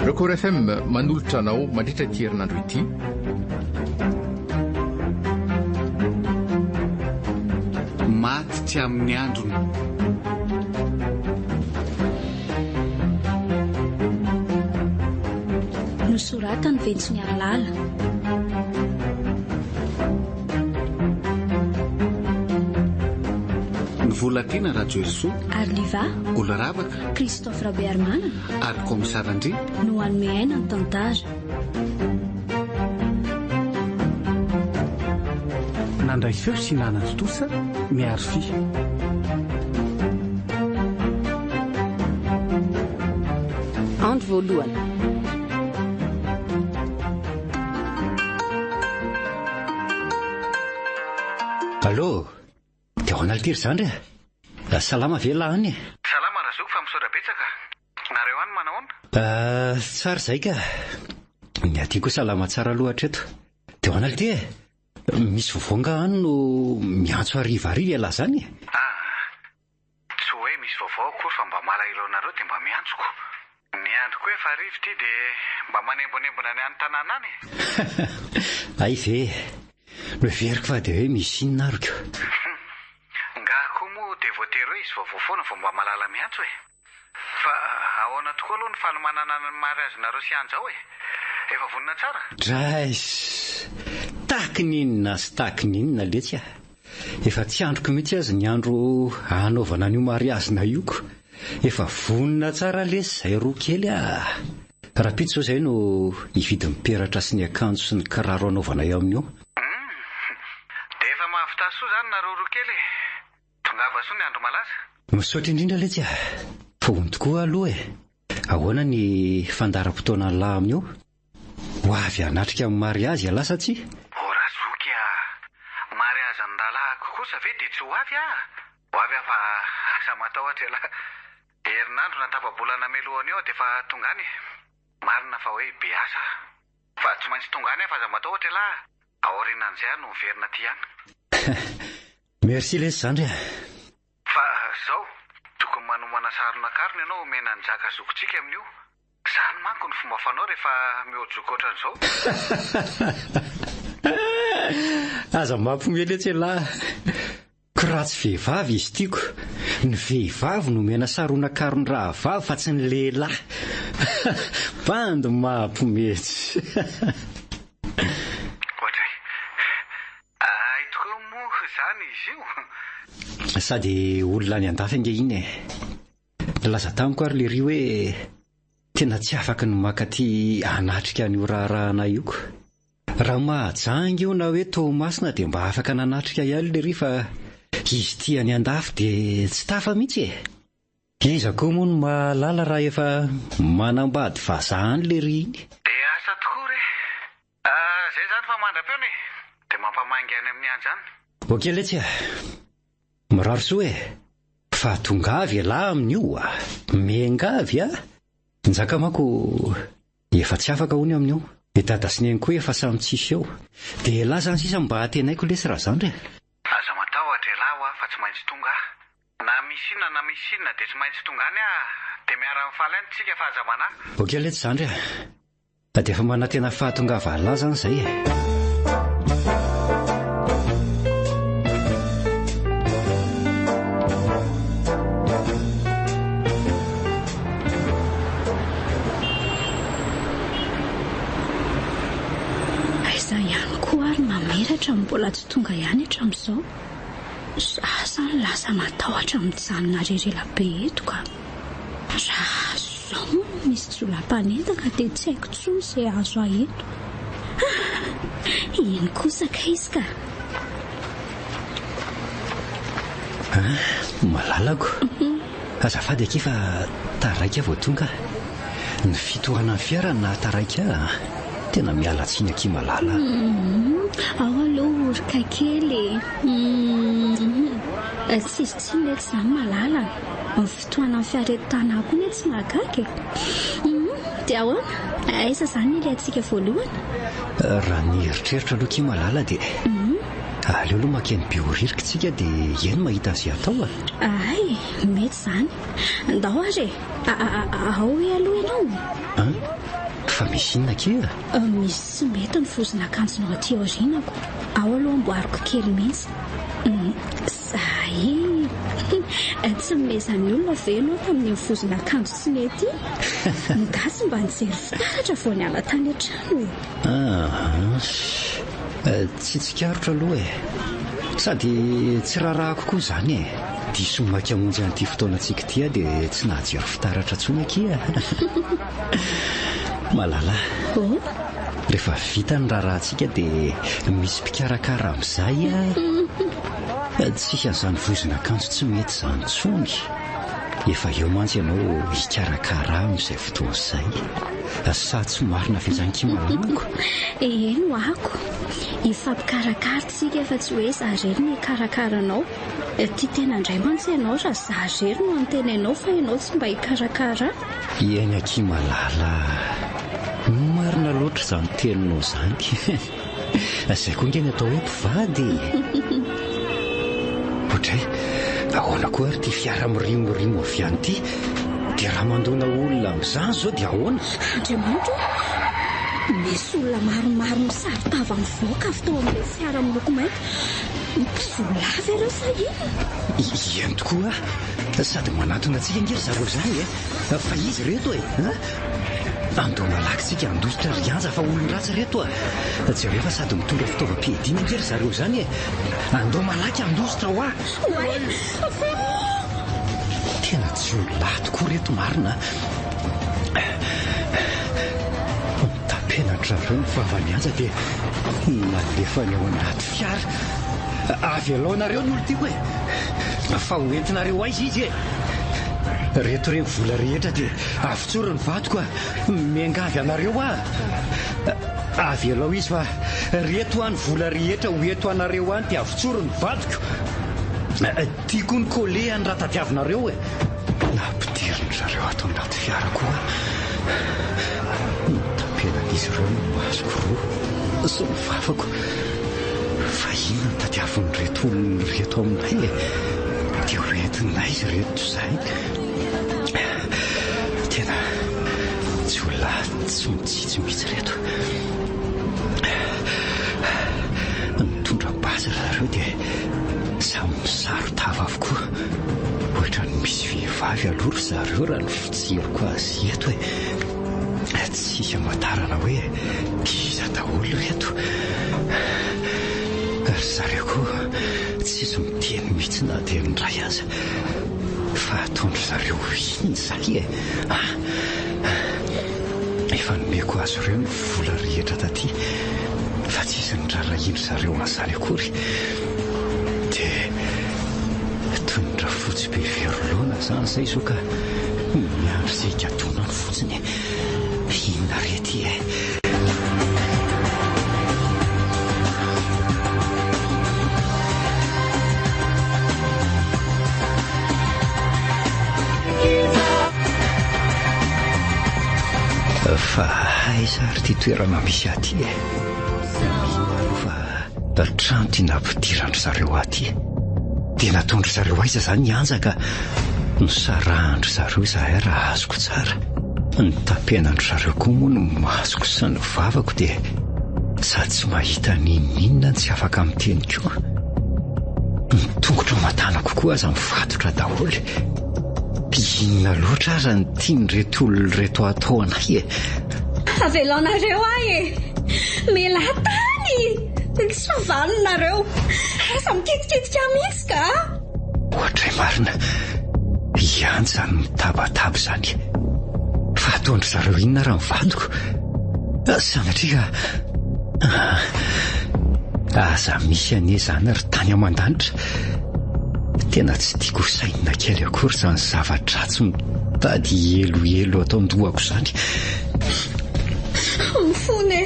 Record FM manolotra anao mandritra ity herinandro ity. Maty tsy amin'ny androny. Nosoratany Ventsiny Alala. Volatiana Rajoelso Arliva Olaravaka Christophe Rabearmana ary Komisarandry no hanome aina ny tantara. Nandray feo sy nanana tosa miaro fi. Andro voalohany. Allô, dia hoanalitiry zany re? Salama ve lahany? Salama Razoko fa misaotra betsaka. Nareo any manahoana? Tsara zay ka. Ny atiako salama tsara loatra eto. Dia hoanality misy vovonga any no miantso arivariva lahy zany. Tsy hoe misy vaovao akory fa mba malahelo anareo dia mba miantsoko. Ny andro koa efa rivotra dia mba manembonembona ny any tanàna any. Ay ve, noveriko fa dia hoe misy inona aroka. Nga koa moa dia voatery hoe izy vaovao foana vao mba malala miantso e. Fa ahoana tokoa aloha ny fanomanana ny mariazinareo sy anjao e. Efa vonina tsara? Drais, takininona sy takininona letsy a. Efa tsy androko mihitsy azy ny andro hanaovana an'io mariazina ioko. Efa vonina tsara lesy zay roa kely a. Raha pitsy zao zay no hividy ny peratra sy ny akanjo sy ny kiraro anaovana eo amin'io. Dia efa mahavita soa zany nareo roa kely. Tongava soa ny andro malaza. Misaotra indrindra letsy a. Fony tokoa aloha e. Ahoana ny fandaram-potoana ny lahy amin'io? Ho avy hanatrika amin'ny mariazy lasa tsy? Razoky a. Mariazan'ny dalahako kosa ve dia tsy ho avy a? Ho avy afa asa matahotra lahy. Herinandro natapabolana melohany eo dia efa tonga any. Marina fa hoe be asa. Fa tsy maintsy tonga any afa aza matahotra lahy. Aorianan'izay no miverina ty any. Merci lesy zany. Fa zao tokony manomana sarona karona ianao mena ny zaka zokontsika amin'io. Zany manko ny fomba fanao rehefa mihoajoko ohatran'izao. Aza mampiomehy letsy lahy. Koratsy vehivavy izy tiako. Ny vehivavy no mena sarona karony raha vavy fa tsy ny lehilahy. Bandy mampimetsy. Ohatray. Ay tokoa moa zany izy io. Sady olona any andafy ange iny e. Laza tamiko ary le ry hoe tena tsy afaka ny makaty hanatrika an'io raharahana ioko. Raha mahajangy io na hoe Tomasina dia mba afaka nanatrika ihany le ry fa izy ty any andafy dia tsy tafa mihitsy e. Iza koa moa no mahalala raha efa manambady vazahany le ry iny. Dia asa tokoa re. Zay zany fa mandra-peona e. Dia mampamangy any amin'ny andro any. Ok letsy a. Miraro soa e. Fa tongavy lahy amin'io a. Mengavy a. Nzaka mako efa tsy afaka hony amin'io. Dia dada sy neny koa efa samy tsisy eo. Dia lahy zany sisa mba hatenaiko lesy raha zany re. Aza matahotra lahy ho fa tsy maintsy tonga. Na misy inona dia tsy maintsy tonga any a. Dia miara mifaly any tsika fa aza manahy. Ok letsy zany re. Dia efa manatena fahatongava lahy zany zay e. Mbola tsy tonga ihany hatramin'izao. Zany lasa matahotra mijanona rerela be eto ka. Raha zao misy jolam-panentaka dia tsy haiko tsony izay azo aheto. Iny kosaka izy ka. Malalako. Azafady aky fa taraika vao tonga. Ny fitohanan'ny fiara na taraika. Tena miala tsiny aky malala. Ao aloha orika kely. Tsisy mety zany malala. Ny fitohanan'ny fiara eto tanàko iny tsy mahagaga. Dia ahoana? Aiza zany ilay antsika voalohany? Raha ny eritreritra aloha aky malala dia aleo aloha makeny bioririkatsika dia eny mahita azy atao ay mety zany ndao ary ao hoe aloha ianao fa misy inona ke misy tsy mety ny fozina akanjonao aty aorinako ao aloha amboariko kely mihitsy zahy tsy mezany olona ve anao tamin'ny mifozina akanjo tsy mety ngasy mba nijery fitaratra vao ny ala tany an-trano tsy tsikarotra aloha sady tsy raharaha kokoa zany diso maka monjy an'ity fotoanantsika tia dia tsy nahajery fitaratra ntsony akia malala rehefa vita ny raharahantsika dia misy mpikarakara amin'izay tsika n'izany vozina akanjo tsy mety izany ntsony efa eo mantsy ianao hikarakara amin'izay fotoan'izay sa tsy marina fizankimolanako eno ako ifampikarakaratsika efa tsy hoe zarery ny karakaranao ty tena indray mantsy ianao raha zarery no antenainao fa ianao tsy mba hikarakara iaina kimalala marina loatra izany teninao zany izay koa ngeny atao hoe mpivady ohatray ahoana koa ary ty fiara mirimorimo avy ihany ity dia raha mandona olona amin'izany zao dia ahoana andriamanitro misy olona maromaro misaritava mivoaka avy tao amin'ilay fiara miloko mainty mpivolavy ireo sahina eny tokoa sady manatona antsika ngery zareo zany fa izy reto andao malakitsika andositra rianja fa olon-ratsy reto jerefa sady mitondra fitaovam-piadiana ngery zareo zany andao malaky andositra ho tena tsy olahy tokoa reto marina tapenantrareo ny favanianja dia nalefany ao anaty fiara avy alohanareo ny olo tiako fa hoentinareo aizy izy reto reny vola rehetra dia avitsoro ny vadiko miangavy anareo avy alao izy fa reto any vola rehetra hoeto anareo any dia avitsoro ny vadiko tiako ny kole any raha tadiavinareo nampidiriny zareo ato anaty fiara koa tapenan'izy ireo ny masoko roa sy ny vavako fa ino ny tadiaviny reto olony reto aminay dia hoentinay izy reto izay tena tsy olona tsy mitsitsy mihitsy reto nitondra bazy zareo dia samy misarotava avokoa ohatra ny misy vehivavy alory zareo raha ny fitseriko azy eto tsisy amatarana hoe kiza daholo reto ary zareo koa tsisy miteny mihitsy na dia ndray aza fa ataondry zareo iny zay efa nomeko azo ireo ny vola rehetra taty fa tsisy ny rarahindry zareo an'izany akory dia tondra fotsy be veroloana zany zay zo ka miandry izay katonany fotsiny inona rety fa aiza ary ty toerana misy aty fa trano ty nampidirandry zareo aty dia natondry zareo aiza zany nianjaka nosarahandry zareo zahay raha azoko tsara ny tapenandry zareo koa moa no masoko sy ny vavako dia sady tsy mahita ninninona ny tsy afaka amin'ny teny koa nitongotra matana kokoa aza mivatotra daholy inona loatra aza ny tiany reto olona reto atao anay avelanareo mela tany tsy favalinareo aza mikitikitika mihitsy ka ohatray marina ihany zany mitabataba zany fa ataondry zareo inona raha mivadiko sanatria aza misy ane zany ary tany aman-danitra tena tsy tiako sainina kely akory zany zavatra-tsy mitady eloelo atao ndohako zany mifony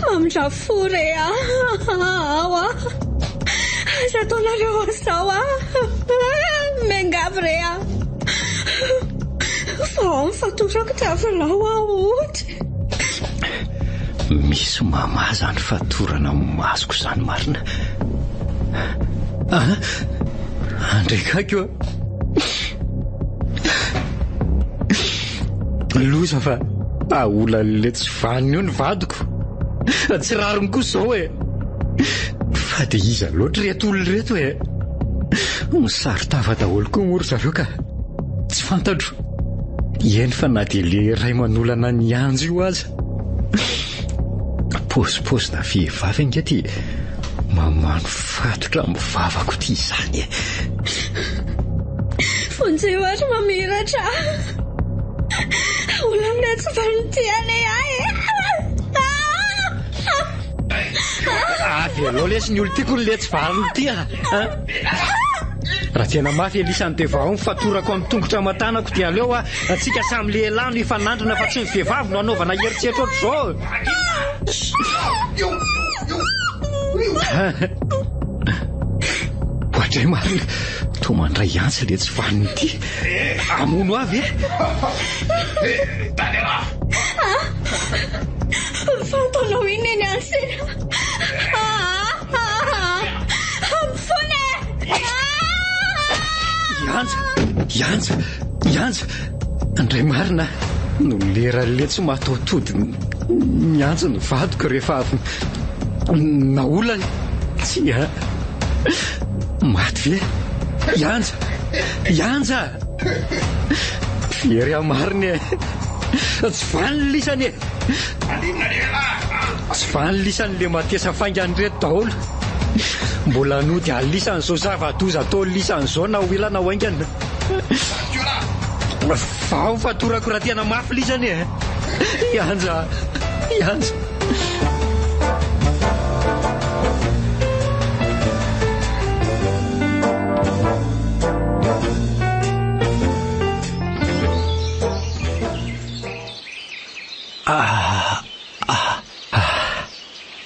mamindra-fore ao aza ataonareo azao mengavy re fa mifatorako ty avilao ohatra misy mama zany fatorana masoko zany marina. Andraikako loza fa olana tsy vaniny io ny vadiko, tsy rariny kosa zao fa dia iza loatra reto olona reto misarotava daholo koa moro zareo ka tsy fantatro. Eny fa na dia le ray manolana ny anjo io aza. Paosina vehivavy anga ty mamano fatotra amin'ny vavako ty izany. Fonjay ohatra mamiratra. Olona tsy vanity ane avy aloha lesy ny olo tiako ny le tsy valiny ty raha tena mafy Elisany Devao mifatorako amin'ny tongotra aman-tanako dia aleo atsika samy lehilahy no ifanandrina fa tsy ny vehivavy no anaovana heritreritra oatra izao. Ohatray marina toa mandray antsy le tsy vaniny ity amono avy fantanao iny eny ansena. Amfone Yanja andray marina no lera le tsy mataotody miantso ny vadiko rehefa naolany tsy maty ve Yanja firy amariny tsy vaniny lisany tsy vaniny lisany le matesa faingany reto daholo. Mbola nody alisany zao zava-doza atao lisany zao na ho ilana ho aingana. Vao fatorako raha tena mafy lisany Yanja.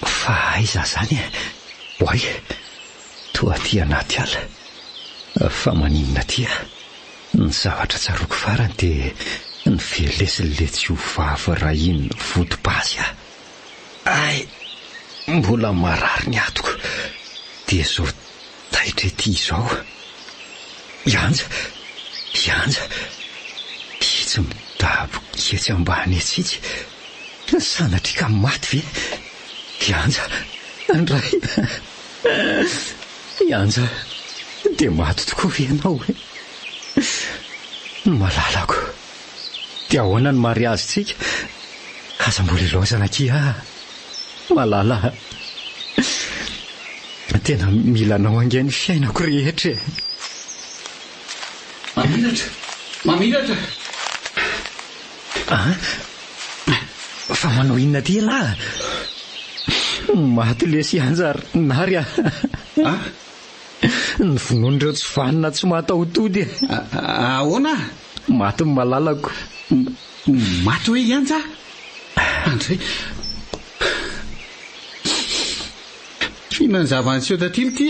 Fa aiza zany oay toa ty anaty ala fa maninona tia ny zavatra tsaroko farany dia ny velesiny le tsy ho vavy raha iny vodipasy ay mbola marary ny atoko dia zao taitra ety izao. Yanja tsy midabo ketsy ambany etsitsy sanatrika maty ve Yanja andray Yanja dia maty tokoa ve ianao malalako dia ahoana ny mariazy tsika aza mbola ilaozana ki malala tena mila anao angainy fiainako rehetra. Mamiratra fa manao inona ty lahy maty lesy Yanja nary ny vonon'ireo tsy vanina tsy mataotody ahoana maty ny malalako. Maty hoe Yanja andray fihinany zava-niseho tatily ty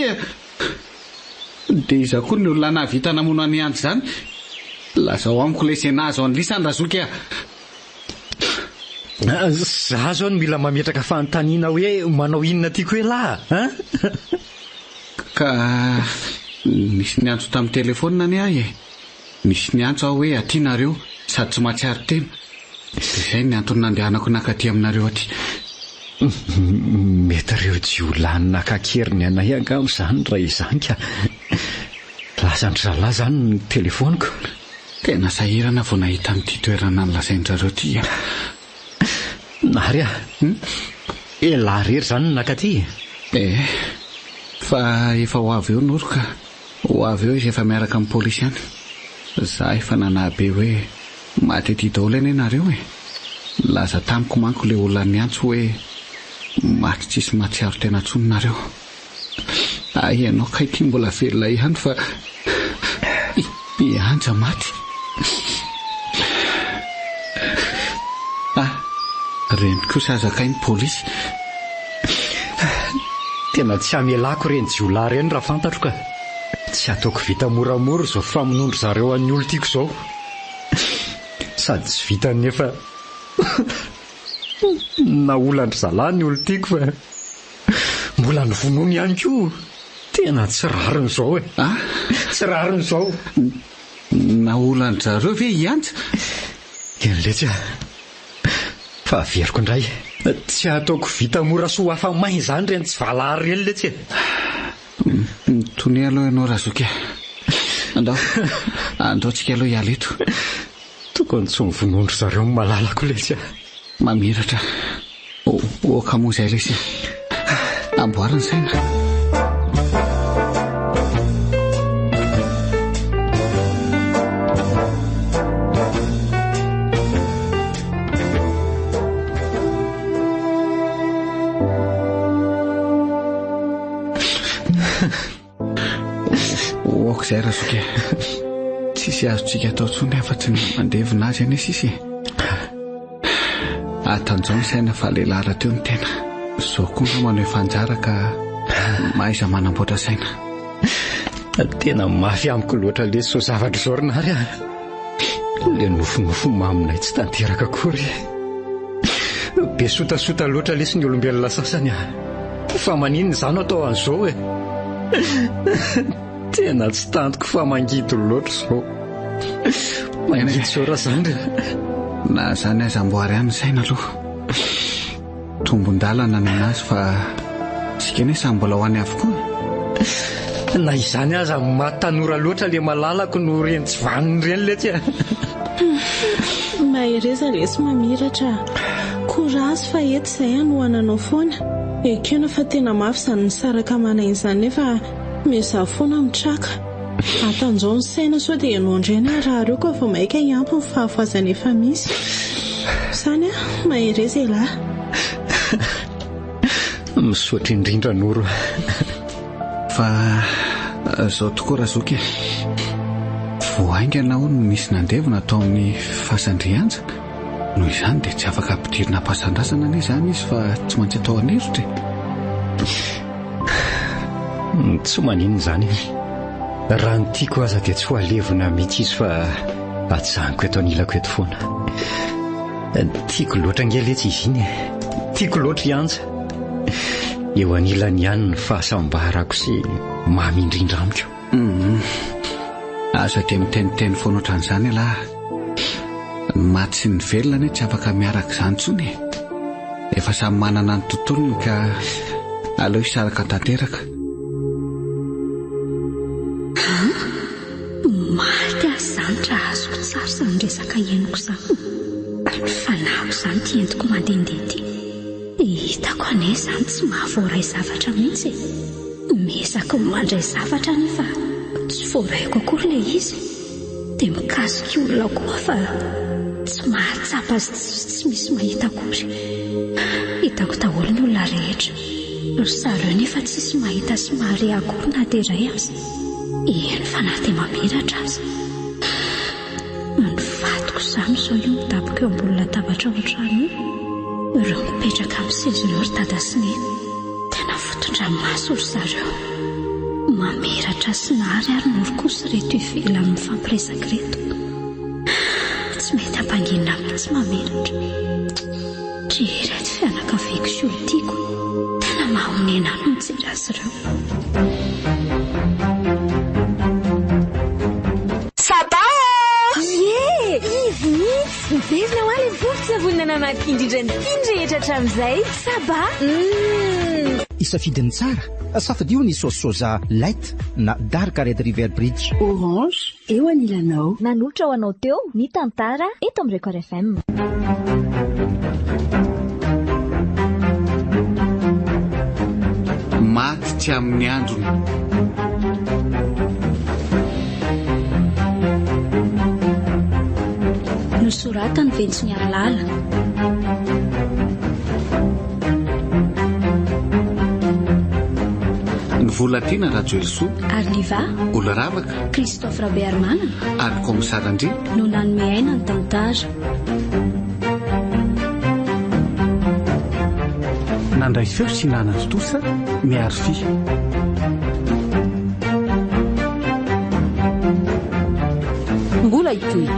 dia iza koa ny olona navita namono any Yanja zany lazao amiko ilay senazy ao an'lisany razoky za zao ny mila mametraka fanontaniana hoe manao inona tiako hoe lahy ka nisy ny antso tamin'ny telefona ny ahy nisy ny antso aho hoe aty nareo sady tsy mahatsiaro tena dia izay ny antony nandehanako nakaty aminareo aty. Mety ireo jiolany nakakeriny anay angamo zany raha izany ka lazandry zalahy zany ny telefoniko. Tena sahirana vao nahita amin'ity toerana nylazaindrareo ty nary lahy rery zany nakaty fa efa ho avy eo noroka ho avy eo izy efa miaraka amin'ny polisy any. Za efa nanabe hoe maty ety daholo eny nareo laza tamiko manko le olona ny antso hoe maty tsisy mahatsiaro tena tsony nareo. Ianao kay ty mbola velona ihany fa Yanja maty. Reny kosa azakay ny polisy tena tsy amelako reny jiolahy reny raha fantatro ka tsy ataoko vita moramora zao famonondro zareo an'ny olo tiako zao sady tsy vita nefa Na olany zalany olo tiako fa mbola ny vonoany ihany koa. Tena tsy rariny izao tsy rariny izao. Na olany zareo ve iantsa? Eny letsy fa averiko indray. Tsy ataoko vita mora soa hafa may izany reny tsy valary reny letsy. Tony aloha ianao Razoky. Andao tsika aloha hiala eto. Tokony tsy mivonondro zareo malalako letsy. Mamiratra. Oka moa izay lesy. Amboariny saina. Oka izay Razoky. Tsisy azotsika atao tsony afa-tsy ny mandevina azy any sisy. Atanjao ny saina fa lehilahy rahateo ny tena. Izao koa no maneho fanjara ka mahaiza manamboatra saina. Tena mafy amiko loatra lesy so zavatra izao rinary. Le nofonofo maminay tsy tanteraka akory. Be sotasota loatra lesy ny olombelona sasany. Fa maninona izany atao an'izao Tena tsy tantiko fa mangidy loatra izao. Mangidy izao raha izany. Na izany aza amboary ihany ny saina aloha. Tombon-dalana ny anazy fa sika ne samy mbola ho any avokoa. Na izany aza matanora loatra le malalako no reny tsy vaniny reny letsy. Mahireza lesy mamiratra. Korazy fa eto izay no ananao foana. Ekena fa tena mafy izany nisaraka manainy izany nefa meza foana mitraka. Atanjao ny saina sao dia ianao indraina raha ireo ka vao maika hiampy ny fahafoazana efa misy. Izany mahireza ilahy. Misaotra indrindra noro. Fa izao tokoa Razoky. Voaingana ho no misy nandevina atao amin'ny fasandrianja. Noho izany dia tsy afaka ampidirina ampasan-drasana anie izany izy fa tsy maintsy atao anirotra. Tsy maninona izany. Raha ny tiako aza dia tsy ho alevina mihitsy izy fa atsahaniko eto anilako eto foana. Tiako loatra angeletsy izy iny. Tiako loatra ianja. Eo anilany ihany ny fahasambarako sy mamy indrindra amiko. Aza dia miteniteny foana ohatran'izany alahy. Maty sy ny velona anie tsy afaka miaraka izany tsony. Efa samy manana ny tontolony ka aleo hisaraka tanteraka. Maty azy izany raha azoko tsara izany resaka henoko izany. Fa naho izany ty entiko mandehandeha ty. Hitako anie izany tsy mahavoaray zavatra mihitsy. Mesako mandray zavatra nefa tsy voaraiko akory ilay izy. Dia mikasika olona koa fa tsy mahatsapa azy tsy misy mahita akory. Hitako daholo ny olona rehetra. Zareo nefa tsisy mahita sy mahare akory na dia iray azy. Eny fa na dia mamiratra azy. Ny vatiko izany izao io midabika eo ambony latabatra ao an-trano. Ireo mipetraka amin'ny seza ireo ry dada sy neny. Tena foton-dranomasy ry zareo. Mamiratra sy nahary ary noro kosa reto ivelany mifampiresaka reto. Tsy mety hampanginina mihitsy mamiratra. Ireto fianakaviako sy olon-tiako. Tena mahonena no mijery azy ireo. Mivesina ho aly vovo-tsavonina namakindrindra ny tindrehetra hatramin'izay. Saba isafidiny tsara safadio ny saosy soja light na dark red river bridge. Orange eo anilanao. Nanolotra ho anao teo ny tantara eto amin'ny Record FM. Maty tsy amin'ny androny. Nosoratany Ventsinyaralala. Ny volatiana Rajoelsoa. Arliva. Oloravaka. Christophe Rabearmana. Ary Komisarandri. No nanome aina ny tantara. Nandray feo sy nanana tosa miaro fi. Mbola itoy